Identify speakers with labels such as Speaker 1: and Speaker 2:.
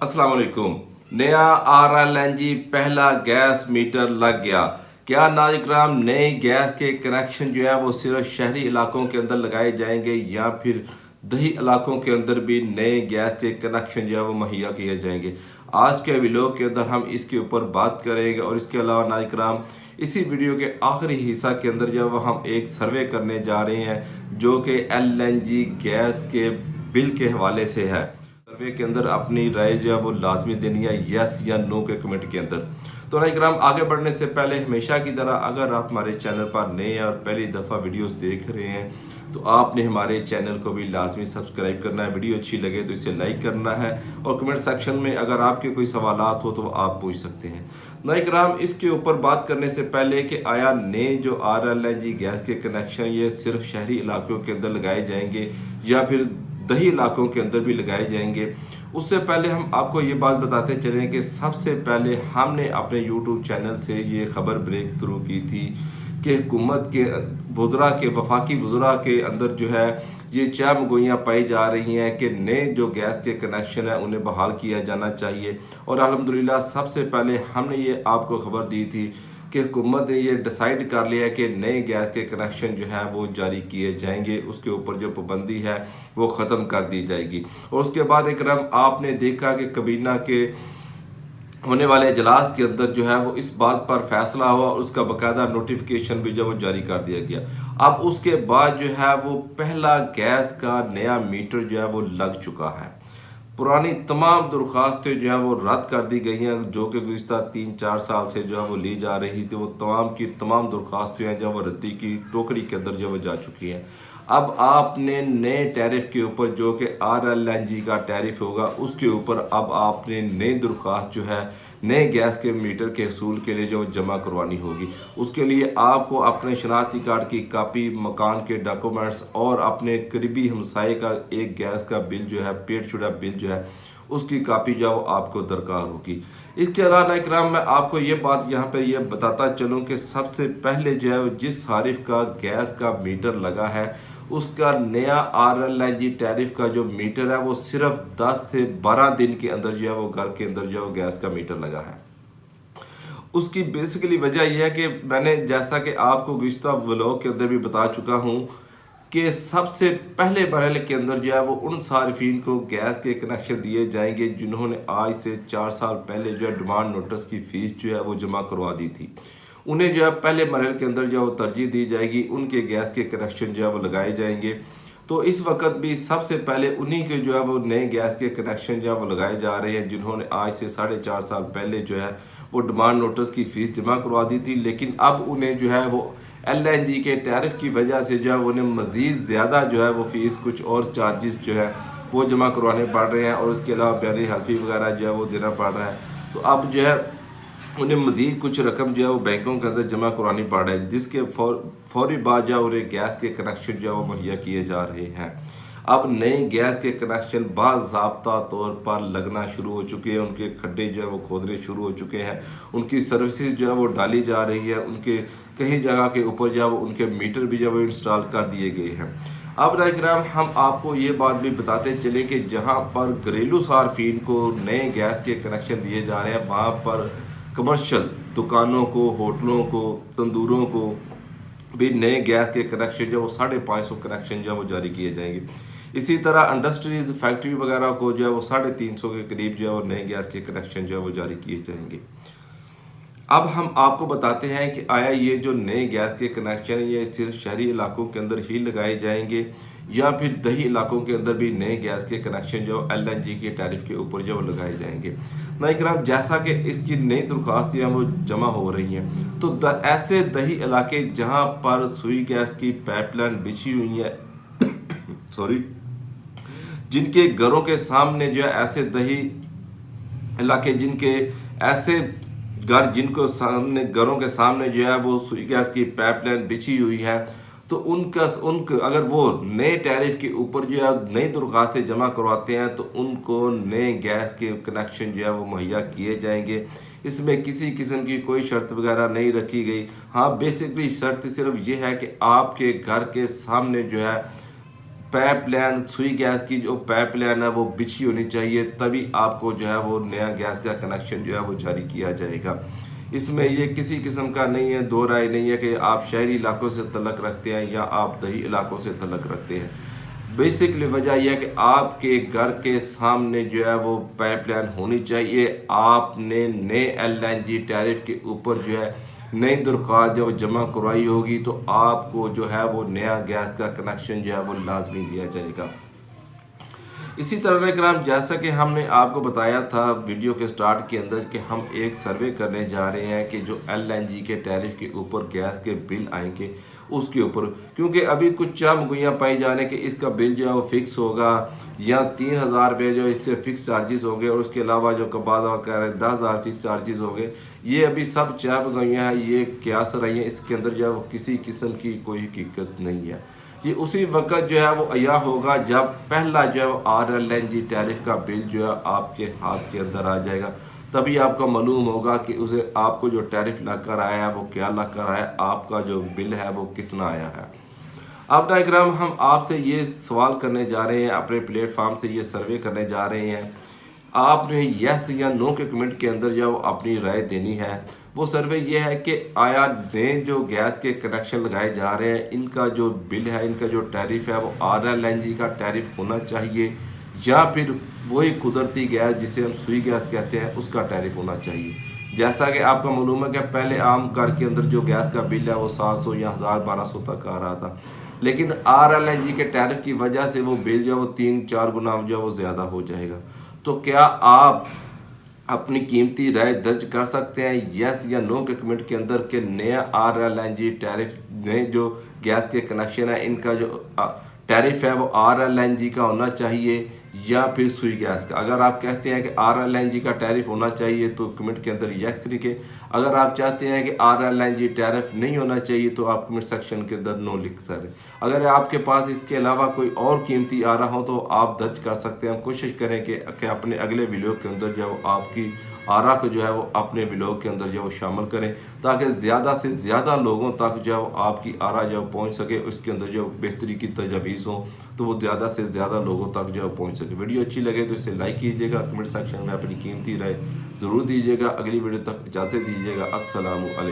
Speaker 1: अस्सलाम वालेकुम। नया RLNG पहला गैस मीटर लग गया। क्या नाज़रीन नए गैस के कनेक्शन जो है वो सिर्फ शहरी इलाकों के अंदर लगाए जाएंगे या फिर दही इलाकों के अंदर भी नए गैस के कनेक्शन जो है वो मुहैया किए जाएंगे। आज के व्लॉग के अंदर हम इसके ऊपर बात करेंगे और इसके अलावा नाज़रीन इसी वीडियो के आखिरी हिस्सा के अंदर जो है हम एक सर्वे करने जा रहे हैं जो कि LNG गैस के बिल के हवाले से है। सर्वे के अंदर अपनी राय जो है वो लाजमी देनी है यस या नो के कमेंट के अंदर। तो नाज़रीन आगे बढ़ने से पहले हमेशा की तरह अगर आप हमारे चैनल पर नए हैं और पहली दफ़ा वीडियोस देख रहे हैं तो आपने हमारे चैनल को भी लाजमी सब्सक्राइब करना है। वीडियो अच्छी लगे तो इसे लाइक करना है और कमेंट सेक्शन में अगर आपके कोई सवालात हो तो आप पूछ सकते हैं। नाज़रीन इसके ऊपर बात करने से पहले कि आया नए जो RLNG गैस के कनेक्शन ये सिर्फ शहरी इलाकों के अंदर लगाए जाएंगे या फिर दही इलाकों के अंदर भी लगाए जाएंगे, उससे पहले हम आपको ये बात बताते चलें कि सबसे पहले हमने अपने YouTube चैनल से ये खबर ब्रेक थ्रू की थी कि हुकूमत के वज़रा के वफाकी वज़रा के अंदर जो है ये चामगोइयाँ पाई जा रही हैं कि नए जो गैस के कनेक्शन हैं उन्हें बहाल किया जाना चाहिए। और अल्हम्दुलिल्लाह सबसे पहले हमने ये आपको खबर दी थी कि हुकूमत ने ये डिसाइड कर लिया है कि नए गैस के कनेक्शन जो हैं वो जारी किए जाएंगे, उसके ऊपर जो पाबंदी है वो ख़त्म कर दी जाएगी। और उसके बाद इकराम आपने देखा कि कबीना के होने वाले इजलास के अंदर जो है वो इस बात पर फैसला हुआ और उसका बाकायदा नोटिफिकेशन भी जो वो जारी कर दिया गया। अब उसके बाद जो है वो पहला गैस का नया मीटर जो है वो लग चुका है। पुरानी तमाम दरख्वास्तें जो हैं वो रद्द कर दी गई हैं जो कि गुज़िश्ता 3-4 साल से जो है वो ली जा रही थी। वो तमाम की तमाम दरख्वास्तें हैं जो वो रद्दी की टोकरी के अंदर जो वो जा चुकी हैं। अब आपने नए टैरिफ के ऊपर जो कि RLNG का टैरिफ होगा उसके ऊपर अब आपने नई दरख्वास्त जो है नए गैस के मीटर के हसूल के लिए जो जमा करवानी होगी। उसके लिए आपको अपने शनाख्ती कार्ड की कापी, मकान के डॉक्यूमेंट्स और अपने करीबी हमसाये का एक गैस का बिल जो है पेड शुदा बिल जो है उसकी कापी जो आपको दरकार होगी। इसके अलावा इकराम मैं आपको ये बात यहाँ पर यह बताता चलूँ कि सबसे पहले जो है जिस सारिफ का गैस का मीटर लगा है उसका नया RLNG टैरिफ का जो मीटर है वो सिर्फ 10 से 12 दिन के अंदर जो है वो घर के अंदर जो है वो गैस का मीटर लगा है। उसकी बेसिकली वजह यह है कि मैंने जैसा कि आपको गुज़िश्ता व्लॉग के अंदर भी बता चुका हूँ कि सबसे पहले मरहले के अंदर जो है वो उन सारिफिन को गैस के कनेक्शन दिए जाएंगे जिन्होंने आज से 4 साल पहले जो है डिमांड नोटिस की फ़ीस जो है वो जमा करवा दी थी। उन्हें जो है पहले मरहले के अंदर जो है वो तरजीह दी जाएगी, उनके गैस के कनेक्शन जो है वो लगाए जाएंगे। तो इस वक्त भी सबसे पहले उन्हीं के जो है वो नए गैस के कनेक्शन जो है वो लगाए जा रहे हैं जिन्होंने आज से 4.5 साल पहले जो है वो डिमांड नोटिस की फ़ीस जमा करवा दी थी। लेकिन अब उन्हें जो है वो LNG के टैरिफ की वजह से जो है उन्हें मज़ीद ज़्यादा जो है वो फ़ीस कुछ और चार्जेस जो है वो जमा करवाने पड़ रहे हैं और उसके अलावा बयानी हल्फी वगैरह जो है वो देना पड़ रहा है। तो अब जो है उन्हें मज़ीद कुछ रकम जो है वो बैंकों के अंदर जमा करवानी पड़ रही है जिसके फौरी बाद जो है उन्हें गैस के कनेक्शन जो है वो मुहैया किए जा रहे हैं। अब नए गैस के कनेक्शन बाज़ाब्ता तौर पर लगना शुरू हो चुके हैं, उनके खड्डे जो है वो खोदने शुरू हो चुके हैं, उनकी सर्विसेज जो है वो डाली जा रही है, उनके कहीं जगह के ऊपर जो है वो उनके मीटर भी जो है वो इंस्टॉल कर दिए गए हैं। अब नाज़रीन हम आपको ये बात भी बताते चले कि जहाँ पर घरेलू सार्फिन को नए गैस के कनेक्शन दिए जा रहे हैं वहाँ पर कमर्शियल दुकानों को, होटलों को, तंदूरों को भी नए गैस के कनेक्शन जो है वो 550 कनेक्शन जो है वो जारी किए जाएंगे। इसी तरह इंडस्ट्रीज़, फैक्ट्री वगैरह को जो है वो 350 के करीब जो है वो नए गैस के कनेक्शन जो है वो जारी किए जाएंगे। अब हम आपको बताते हैं कि आया ये जो नए गैस के कनेक्शन है ये सिर्फ शहरी इलाकों के अंदर ही लगाए जाएंगे या फिर दही इलाकों के अंदर भी नए गैस के कनेक्शन जो LNG के टैरिफ के ऊपर जो लगाए जाएंगे। नाज़रीन जैसा कि इसकी नई दरख्वास्तें वो जमा हो रही हैं तो ऐसे दही इलाके जहां पर सुई गैस की पाइपलाइन बिछी हुई है सॉरी जिनके घरों के सामने जो है ऐसे दही इलाके जिनके ऐसे घर जिनको सामने घरों के सामने जो है वो सुई गैस की पाइपलाइन बिछी हुई है तो उनका अगर वो नए टैरिफ के ऊपर जो है नई दरख्वास्तें जमा करवाते हैं तो उनको नए गैस के कनेक्शन जो है वो मुहैया किए जाएंगे। इसमें किसी किस्म की कोई शर्त वगैरह नहीं रखी गई। हाँ बेसिकली शर्त सिर्फ ये है कि आपके घर के सामने जो है पाइपलाइन सुई गैस की जो पाइपलाइन है वो बिछी होनी चाहिए, तभी आपको जो है वो नया गैस का कनेक्शन जो है वो जारी किया जाएगा। इसमें ये किसी किस्म का नहीं है, दो राय नहीं है कि आप शहरी इलाकों से तल्लक रखते हैं या आप दही इलाकों से तल्लक रखते हैं। बेसिकली वजह यह है कि आपके घर के सामने जो है वो पाइपलाइन होनी चाहिए। आपने नए LNG टैरिफ के ऊपर जो है नई दरख्वास्त जब जमा करवाई होगी तो आपको जो है वो नया गैस का कनेक्शन जो है वो लाजमी दिया जाएगा। इसी तरह कराम, जैसा कि हमने आपको बताया था वीडियो के स्टार्ट के अंदर कि हम एक सर्वे करने जा रहे हैं कि जो LNG के टैरिफ के ऊपर गैस के बिल आएंगे उसके ऊपर, क्योंकि अभी कुछ चामगुइयाँ पाई जाने कि इसका बिल जो है वो फिक्स होगा या 3000 रुपये जो इससे फिक्स चार्जेस होंगे और उसके अलावा जो कबादा कह रहे हैं 10,000 फिक्स चार्जेस होंगे। ये अभी सब चामगुइयाँ हैं, ये क्या सर है, इसके अंदर जो है वो किसी किस्म की कोई हकीकत नहीं है। ये उसी वक्त जो है वो अया होगा जब पहला जो है वो RLNG टैरिफ का बिल जो है आपके हाथ के अंदर आ जाएगा, तभी आपको मालूम होगा कि उसे आपको जो टैरिफ लग कर आया है वो क्या लग कर आया है, आपका जो बिल है वो कितना आया है। अब डायग्राम हम आपसे ये सवाल करने जा रहे हैं, अपने प्लेटफॉर्म से ये सर्वे करने जा रहे हैं। आपने यस या नो के कमेंट के अंदर जो अपनी राय देनी है। वो सर्वे ये है कि आया नए जो गैस के कनेक्शन लगाए जा रहे हैं इनका जो बिल है, इनका जो टैरिफ है वो RLNG का टैरिफ होना चाहिए या फिर वही कुदरती गैस जिसे हम सुई गैस कहते हैं उसका टैरिफ होना चाहिए। जैसा कि आपका मालूम है कि पहले आम घर के अंदर जो गैस का बिल है वो 700 या 1000-1200 तक आ रहा था, लेकिन RLNG के टैरिफ की वजह से वो बिल जो है वो 3-4 गुना जो है वो ज़्यादा हो जाएगा। तो क्या आप अपनी कीमती राय दर्ज कर सकते हैं यस या नो के कमेंट के अंदर कि नया RLNG टैरिफ, नए जो गैस के कनेक्शन है इनका जो टैरिफ है वो RLNG का होना चाहिए या फिर सुई गैस का। अगर आप कहते हैं कि RLNG का टैरिफ होना चाहिए तो कमेंट के अंदर यस लिखें। अगर आप चाहते हैं कि RLNG टैरिफ नहीं होना चाहिए तो आप कमेंट सेक्शन के अंदर नो लिख सकते हैं। अगर आपके पास इसके अलावा कोई और कीमती आ रहा हो तो आप दर्ज कर सकते हैं। हम कोशिश करें कि अपने अगले वीडियो के अंदर जो आपकी आरा को जो है वो अपने ब्लॉग के अंदर जो वो शामिल करें ताकि ज़्यादा से ज़्यादा लोगों तक जो है आपकी आरा जो पहुँच सके, उसके अंदर जो बेहतरी की तजवीज़ हो तो वो ज़्यादा से ज़्यादा लोगों तक जो है पहुँच सके। वीडियो अच्छी लगे तो इसे लाइक कीजिएगा, कमेंट सेक्शन में अपनी कीमती राय ज़रूर दीजिएगा। अगली वीडियो तक इजाज़त दीजिएगा। अस्सलामु अलैकुम।